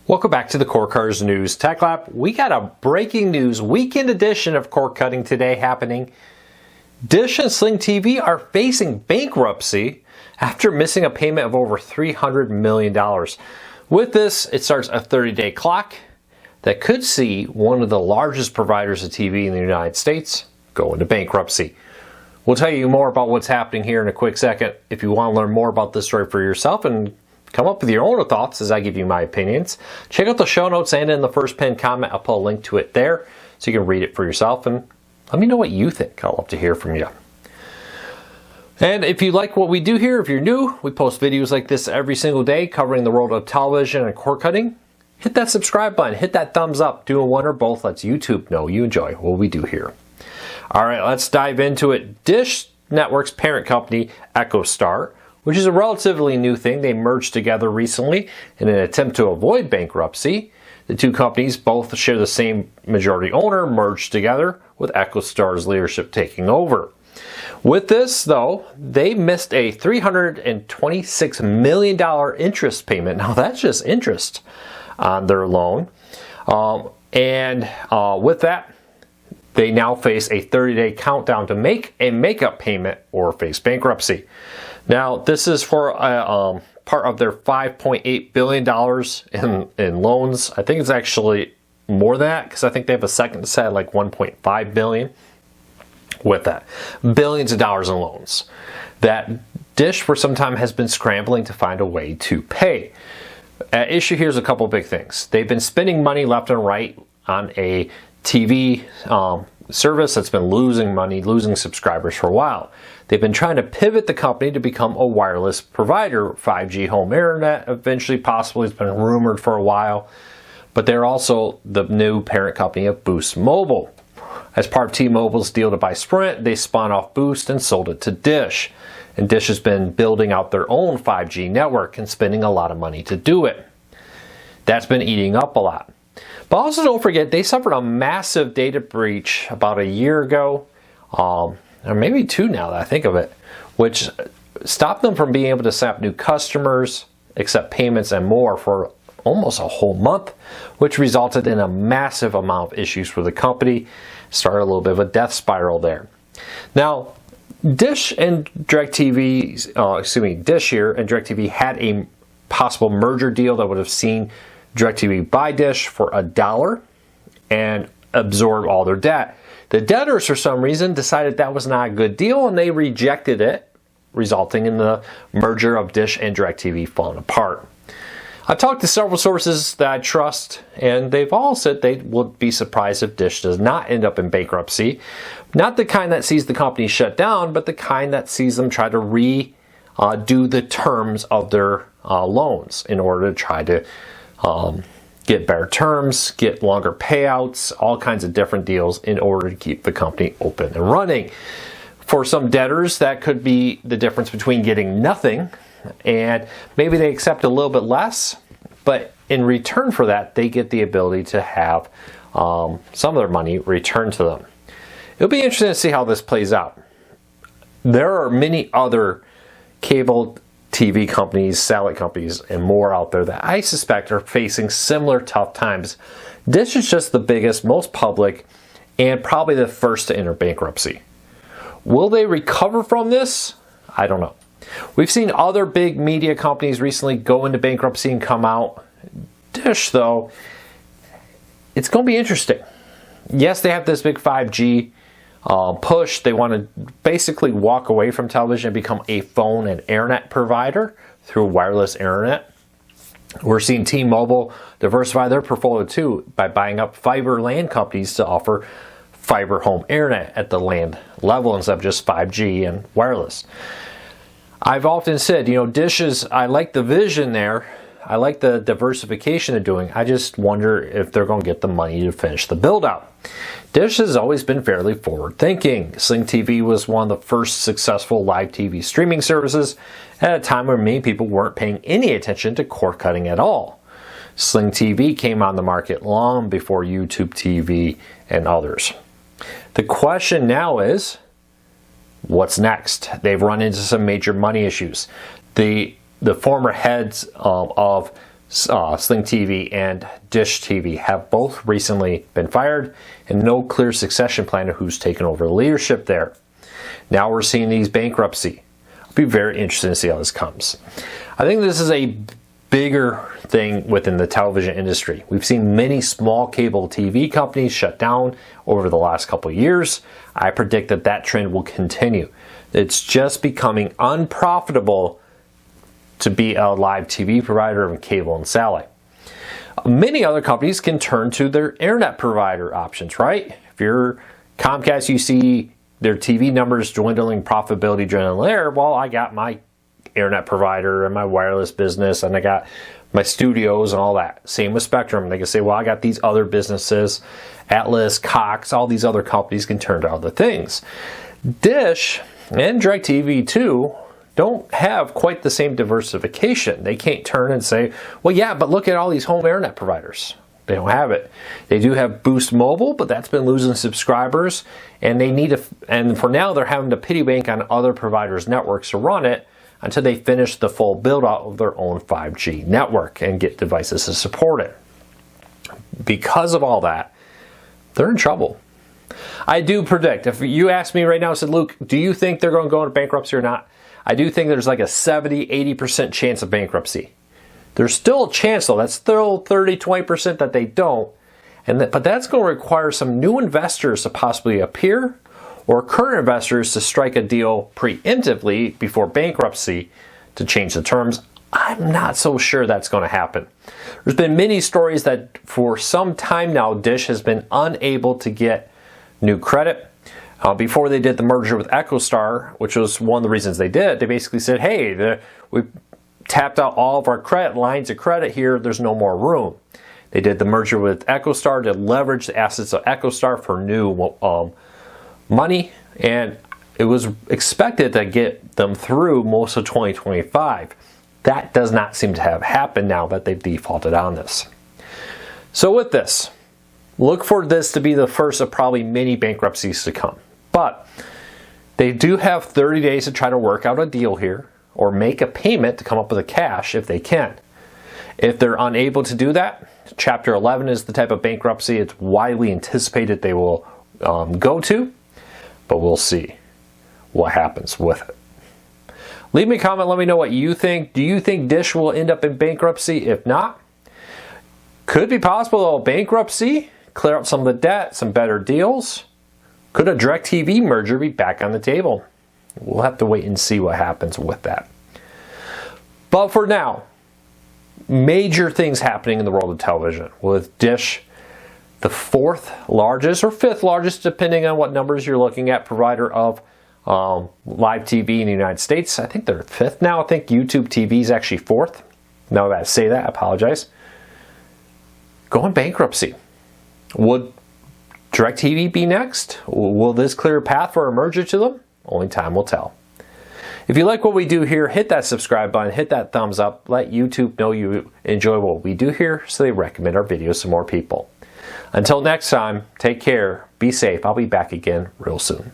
Welcome back to the Cord Cutters News Tech Lab. We got a breaking news weekend edition of cord cutting today happening. Dish and Sling TV are facing bankruptcy after missing a payment of over $300 million. With this, it starts a 30-day clock that could see one of the largest providers of TV in the United States go into bankruptcy. We'll tell you more about what's happening here in a quick second. If you want to learn more about this story for yourself and come up with your own thoughts as I give you my opinions, check out the show notes, and in the first pinned comment I'll put a link to it there so you can read it for yourself and let me know what you think. I'd love to hear from you. And if you like what we do here, if you're new, we post videos like this every single day covering the world of television and cord cutting. Hit that subscribe button, hit that thumbs up. Doing one or both lets YouTube know you enjoy what we do here. All right, let's dive into it. Dish Network's parent company, EchoStar, which is a relatively new thing. They merged together recently in an attempt to avoid bankruptcy. The two companies both share the same majority owner, merged together, with EchoStar's leadership taking over. With this, though, they missed a $326 million interest payment. Now, that's just interest on their loan. With that, they now face a 30-day countdown to make a makeup payment or face bankruptcy. Now, this is for part of their $5.8 billion in loans. I think it's actually more than that because I think they have a second set, like $1.5 billion with that. Billions of dollars in loans that Dish for some time has been scrambling to find a way to pay. At issue here is a couple big things. They've been spending money left and right on a TV service that's been losing money, losing subscribers for a while. They've been trying to pivot the company to become a wireless provider, 5G home internet, eventually possibly. It's been rumored for a while. But they're also the new parent company of Boost Mobile. As part of T-Mobile's deal to buy Sprint, they spun off Boost and sold it to Dish. And Dish has been building out their own 5G network and spending a lot of money to do it. That's been eating up a lot. But also don't forget, they suffered a massive data breach about a year ago, or maybe two now that I think of it, which stopped them from being able to set up new customers, accept payments and more for almost a whole month, which resulted in a massive amount of issues for the company. Started a little bit of a death spiral there. Now, Dish and DirecTV, Dish here and DirecTV had a possible merger deal that would have seen DirecTV buy Dish for $1 and absorb all their debt. The debtors, for some reason, decided that was not a good deal and they rejected it, resulting in the merger of Dish and DirecTV falling apart. I've talked to several sources that I trust, and they've all said they would be surprised if Dish does not end up in bankruptcy. Not the kind that sees the company shut down, but the kind that sees them try to redo the terms of their loans in order to try to get better terms, get longer payouts, all kinds of different deals in order to keep the company open and running. For some debtors, that could be the difference between getting nothing and maybe they accept a little bit less, but in return for that, they get the ability to have some of their money returned to them. It'll be interesting to see how this plays out. There are many other cable TV companies, satellite companies, and more out there that I suspect are facing similar tough times. Dish is just the biggest, most public, and probably the first to enter bankruptcy. Will they recover from this? I don't know. We've seen other big media companies recently go into bankruptcy and come out. Dish, though, it's going to be interesting. Yes, they have this big 5G push. They want to basically walk away from television and become a phone and internet provider through wireless internet. We're seeing T-Mobile diversify their portfolio too by buying up fiber LAN companies to offer fiber home internet at the land level instead of just 5G and wireless. I've often said, Dish I like the vision there. I like the diversification they're doing. I just wonder if they're going to get the money to finish the build out. Dish has always been fairly forward thinking. Sling TV was one of the first successful live TV streaming services at a time when many people weren't paying any attention to cord cutting at all. Sling TV came on the market long before YouTube TV and others. The question now is, what's next? They've run into some major money issues. The former heads of Sling TV and Dish TV have both recently been fired, and no clear succession plan of who's taken over the leadership there. Now we're seeing these bankruptcy. It'll be very interesting to see how this comes. I think this is a bigger thing within the television industry. We've seen many small cable TV companies shut down over the last couple of years. I predict that that trend will continue. It's just becoming unprofitable to be a live TV provider of cable and satellite. Many other companies can turn to their internet provider options, right? If you're Comcast, you see their TV numbers dwindling, profitability dwindling there. Well, I got my internet provider and my wireless business, and I got my studios and all that. Same with Spectrum. They can say, well, I got these other businesses, Atlas, Cox, all these other companies can turn to other things. Dish and DirecTV too don't have quite the same diversification. They can't turn and say, well, yeah, but look at all these home internet providers. They don't have it. They do have Boost Mobile, but that's been losing subscribers, and they need to, and for now they're having to piggy bank on other providers' networks to run it until they finish the full build out of their own 5G network and get devices to support it. Because of all that, they're in trouble. I do predict, if you ask me right now, I said, Luke, do you think they're going to go into bankruptcy or not? I do think there's like a 70-80% chance of bankruptcy. There's still a chance though, that's still 30-20% that they don't. But that's going to require some new investors to possibly appear, or current investors to strike a deal preemptively before bankruptcy to change the terms. I'm not so sure that's going to happen. There's been many stories that for some time now, Dish has been unable to get new credit. Before they did the merger with EchoStar, which was one of the reasons they did, they basically said, hey, we tapped out all of our credit lines of credit here, there's no more room. They did the merger with EchoStar to leverage the assets of EchoStar for new money, and it was expected to get them through most of 2025. That does not seem to have happened now that they've defaulted on this. So with this, look for this to be the first of probably many bankruptcies to come. But they do have 30 days to try to work out a deal here or make a payment to come up with the cash if they can. If they're unable to do that, Chapter 11 is the type of bankruptcy it's widely anticipated they will go to, but we'll see what happens with it. Leave me a comment, let me know what you think. Do you think Dish will end up in bankruptcy? If not, could be possible though, bankruptcy, clear up some of the debt, some better deals. Could a DirecTV merger be back on the table? We'll have to wait and see what happens with that. But for now, major things happening in the world of television, with Dish, the fourth largest or fifth largest, depending on what numbers you're looking at, provider of live TV in the United States. I think they're fifth now. I think YouTube TV is actually fourth. Now that I say that, I apologize. Going bankruptcy. Would DirecTV be next? Will this clear a path for a merger to them? Only time will tell. If you like what we do here, hit that subscribe button, hit that thumbs up, let YouTube know you enjoy what we do here so they recommend our videos to more people. Until next time, take care, be safe. I'll be back again real soon.